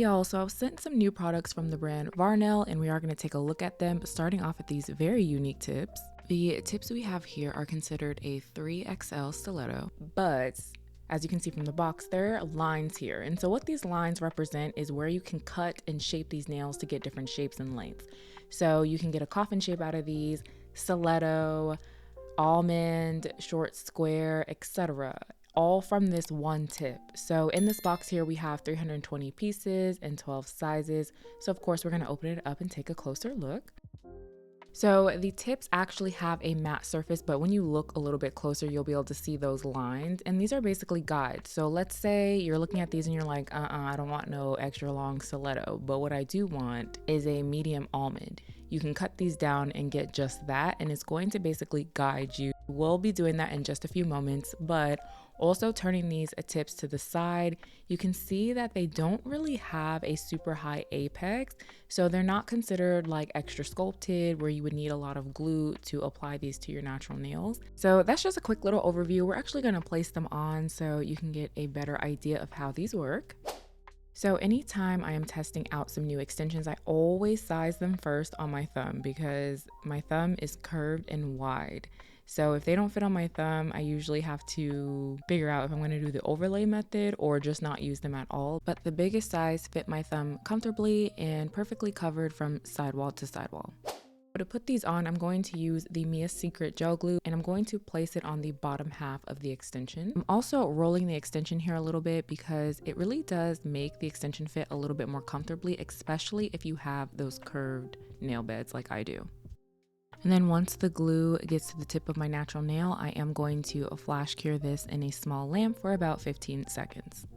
y'all, so I've sent some new products from the brand Varnail and we are going to take a look at them, but starting off with these very unique tips. The tips we have here are considered a 3XL stiletto, but as you can see from the box, there are lines here. And so what these lines represent is where you can cut and shape these nails to get different shapes and lengths. So you can get a coffin shape out of these, stiletto, almond, short square, etc. all from this one tip. So in this box here, we have 320 pieces and 12 sizes. So of course, we're going to open it up and take a closer look. So the tips actually have a matte surface, but when you look a little bit closer, you'll be able to see those lines. And these are basically guides. So let's say you're looking at these and you're like, I don't want no extra long stiletto. But what I do want is a medium almond. You can cut these down and get just that, and it's going to basically guide you. We'll be doing that in just a few moments, but also turning these tips to the side, you can see that they don't really have a super high apex, so they're not considered like extra sculpted where you would need a lot of glue to apply these to your natural nails. So that's just a quick little overview. We're actually going to place them on so you can get a better idea of how these work. So anytime I am testing out some new extensions, I always size them first on my thumb because my thumb is curved and wide. So if they don't fit on my thumb, I usually have to figure out if I'm going to do the overlay method or just not use them at all. But the biggest size fit my thumb comfortably and perfectly covered from sidewall to sidewall. To put these on, I'm going to use the Mia Secret gel glue and I'm going to place it on the bottom half of the extension. I'm also rolling the extension here a little bit because it really does make the extension fit a little bit more comfortably, especially if you have those curved nail beds like I do. And then once the glue gets to the tip of my natural nail, I am going to flash cure this in a small lamp for about 15 seconds.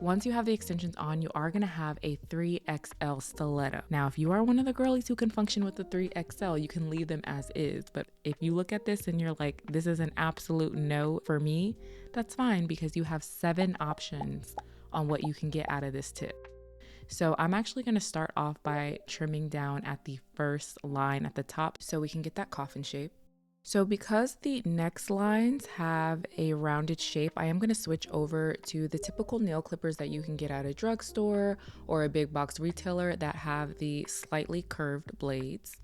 Once you have the extensions on, you are going to have a 3XL stiletto. Now, if you are one of the girlies who can function with the 3XL, you can leave them as is. But if you look at this and you're like, this is an absolute no for me, that's fine because you have 7 options on what you can get out of this tip. So I'm actually going to start off by trimming down at the first line at the top so we can get that coffin shape. So because the next lines have a rounded shape, I am going to switch over to the typical nail clippers that you can get at a drugstore or a big box retailer that have the slightly curved blades.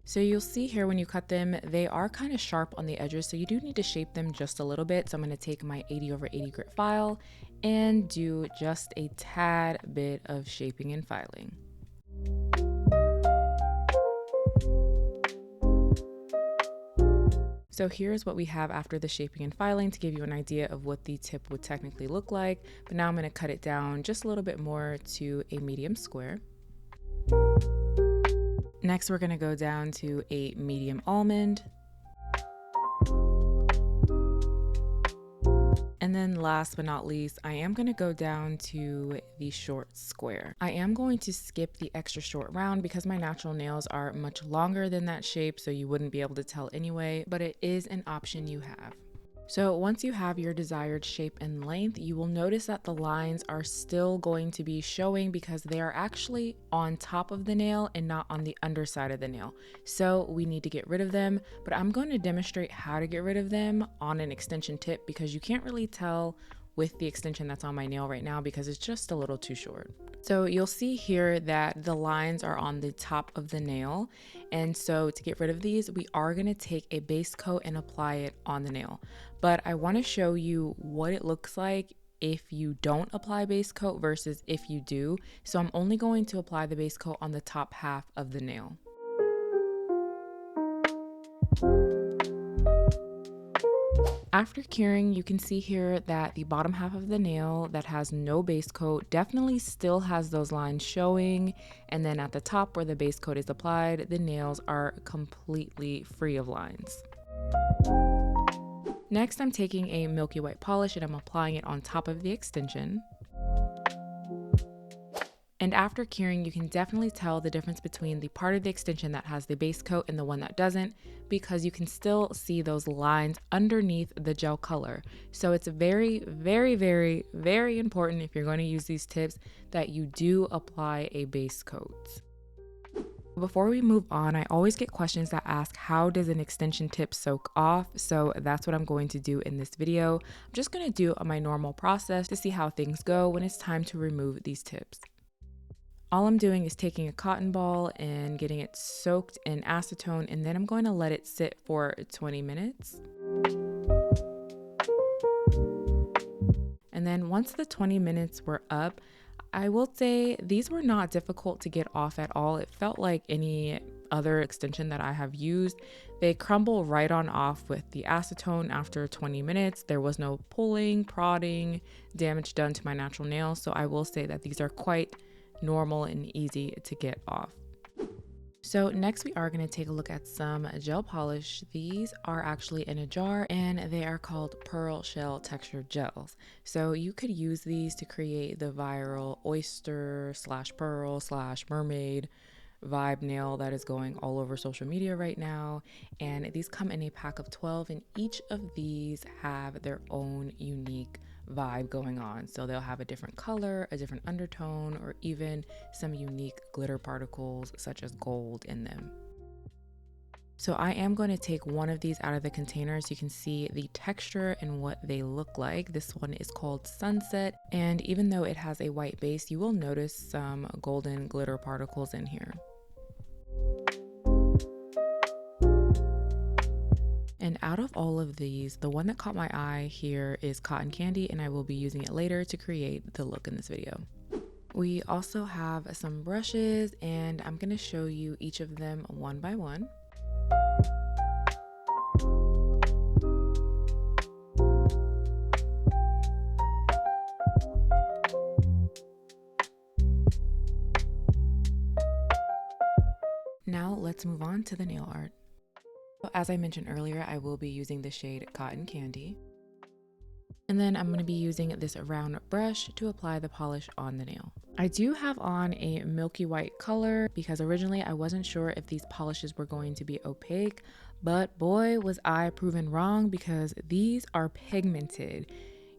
So you'll see here when you cut them, they are kind of sharp on the edges, so you do need to shape them just a little bit. So I'm going to take my 80/80 grit file and do just a tad bit of shaping and filing. So here's what we have after the shaping and filing to give you an idea of what the tip would technically look like. But now I'm going to cut it down just a little bit more to a medium square. Next, we're going to go down to a medium almond. And then last but not least, I am going to go down to the short square. I am going to skip the extra short round because my natural nails are much longer than that shape, so you wouldn't be able to tell anyway, but it is an option you have. So once you have your desired shape and length, you will notice that the lines are still going to be showing because they are actually on top of the nail and not on the underside of the nail. So we need to get rid of them, but I'm going to demonstrate how to get rid of them on an extension tip because you can't really tell with the extension that's on my nail right now because it's just a little too short. So you'll see here that the lines are on the top of the nail. And so to get rid of these, we are going to take a base coat and apply it on the nail. But I want to show you what it looks like if you don't apply base coat versus if you do. So I'm only going to apply the base coat on the top half of the nail. After curing, you can see here that the bottom half of the nail that has no base coat definitely still has those lines showing. And then at the top where the base coat is applied, the nails are completely free of lines. Next, I'm taking a milky white polish and I'm applying it on top of the extension. And after curing, you can definitely tell the difference between the part of the extension that has the base coat and the one that doesn't, because you can still see those lines underneath the gel color. So it's very, very, very, very important if you're going to use these tips that you do apply a base coat. Before we move on, I always get questions that ask, how does an extension tip soak off? So that's what I'm going to do in this video. I'm just going to do my normal process to see how things go when it's time to remove these tips. All I'm doing is taking a cotton ball and getting it soaked in acetone, and then I'm going to let it sit for 20 minutes. And then once the 20 minutes were up, I will say these were not difficult to get off at all. It felt like any other extension that I have used. They crumble right on off with the acetone after 20 minutes. There was no pulling, prodding, damage done to my natural nails. So I will say that these are quite normal and easy to get off. So next we are going to take a look at some gel polish. These are actually in a jar and they are called pearl shell texture gels. So you could use these to create the viral oyster / pearl / mermaid vibe nail that is going all over social media right now. And these come in a pack of 12 and each of these have their own unique vibe going on. So they'll have a different color, a different undertone, or even some unique glitter particles such as gold in them. So I am going to take one of these out of the container so you can see the texture and what they look like. This one is called Sunset, and even though it has a white base, you will notice some golden glitter particles in here. And out of all of these, the one that caught my eye here is Cotton Candy, and I will be using it later to create the look in this video. We also have some brushes, and I'm going to show you each of them one by one. Now let's move on to the nail art. As I mentioned earlier, I will be using the shade Cotton Candy. And then I'm going to be using this round brush to apply the polish on the nail. I do have on a milky white color because originally I wasn't sure if these polishes were going to be opaque, but boy was I proven wrong because these are pigmented.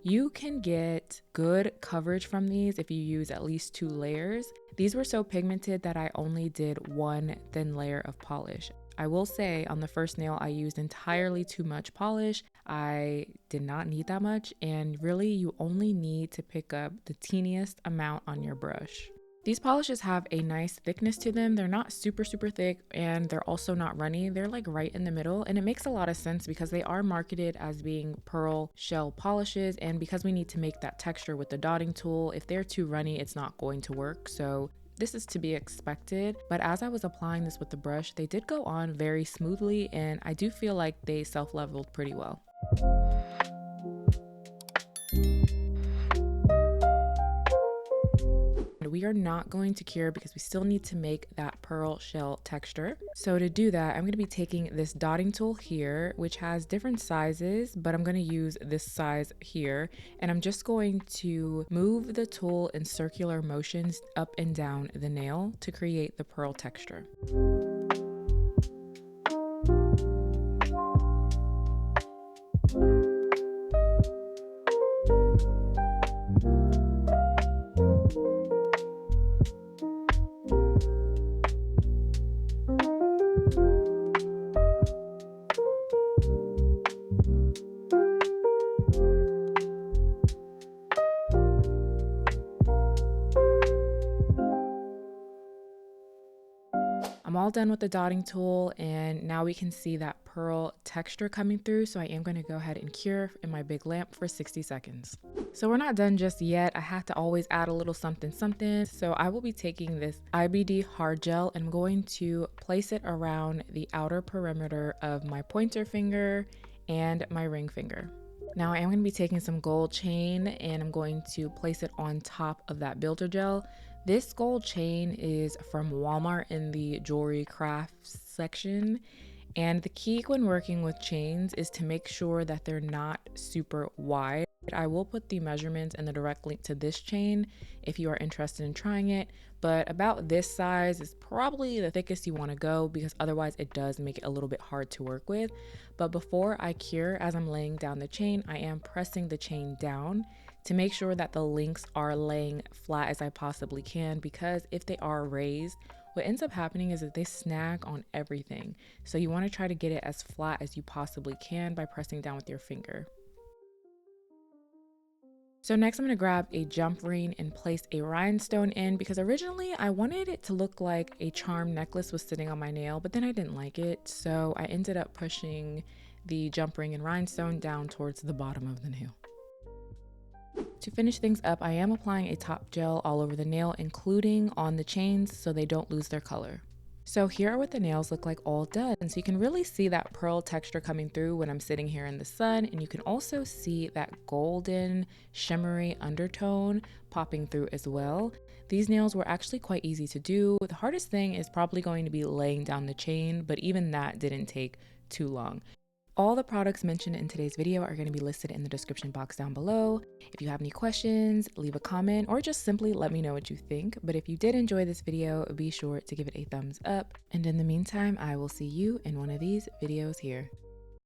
You can get good coverage from these if you use at least 2 layers. These were so pigmented that I only did 1 thin layer of polish. I will say on the first nail, I used entirely too much polish. I did not need that much, and really you only need to pick up the teeniest amount on your brush. These polishes have a nice thickness to them. They're not super thick and they're also not runny. They're like right in the middle, and it makes a lot of sense because they are marketed as being pearl shell polishes, and because we need to make that texture with the dotting tool, if they're too runny, it's not going to work. So this is to be expected, but as I was applying this with the brush, they did go on very smoothly, and I do feel like they self-leveled pretty well. We are not going to cure because we still need to make that pearl shell texture. So to do that, I'm going to be taking this dotting tool here, which has different sizes, but I'm going to use this size here. And I'm just going to move the tool in circular motions up and down the nail to create the pearl texture. I'm all done with the dotting tool, and now we can see that pearl texture coming through. So I am going to go ahead and cure in my big lamp for 60 seconds. So we're not done just yet. I have to always add a little something. So I will be taking this IBD hard gel and I'm going to place it around the outer perimeter of my pointer finger and my ring finger. Now I am going to be taking some gold chain and I'm going to place it on top of that builder gel. This gold chain is from Walmart in the jewelry crafts section. And the key when working with chains is to make sure that they're not super wide. I will put the measurements and the direct link to this chain if you are interested in trying it, but about this size is probably the thickest you want to go because otherwise it does make it a little bit hard to work with. But before I cure, as I'm laying down the chain, I am pressing the chain down to make sure that the links are laying flat as I possibly can, because if they are raised what ends up happening is that they snag on everything. So you want to try to get it as flat as you possibly can by pressing down with your finger. So next I'm going to grab a jump ring and place a rhinestone in, because originally I wanted it to look like a charm necklace was sitting on my nail, but then I didn't like it. So I ended up pushing the jump ring and rhinestone down towards the bottom of the nail. To finish things up, I am applying a top gel all over the nail, including on the chains so they don't lose their color. So here are what the nails look like all done. So you can really see that pearl texture coming through when I'm sitting here in the sun, and you can also see that golden shimmery undertone popping through as well. These nails were actually quite easy to do. The hardest thing is probably going to be laying down the chain, but even that didn't take too long. All the products mentioned in today's video are going to be listed in the description box down below. If you have any questions, leave a comment or just simply let me know what you think. But if you did enjoy this video, be sure to give it a thumbs up. And in the meantime, I will see you in one of these videos here.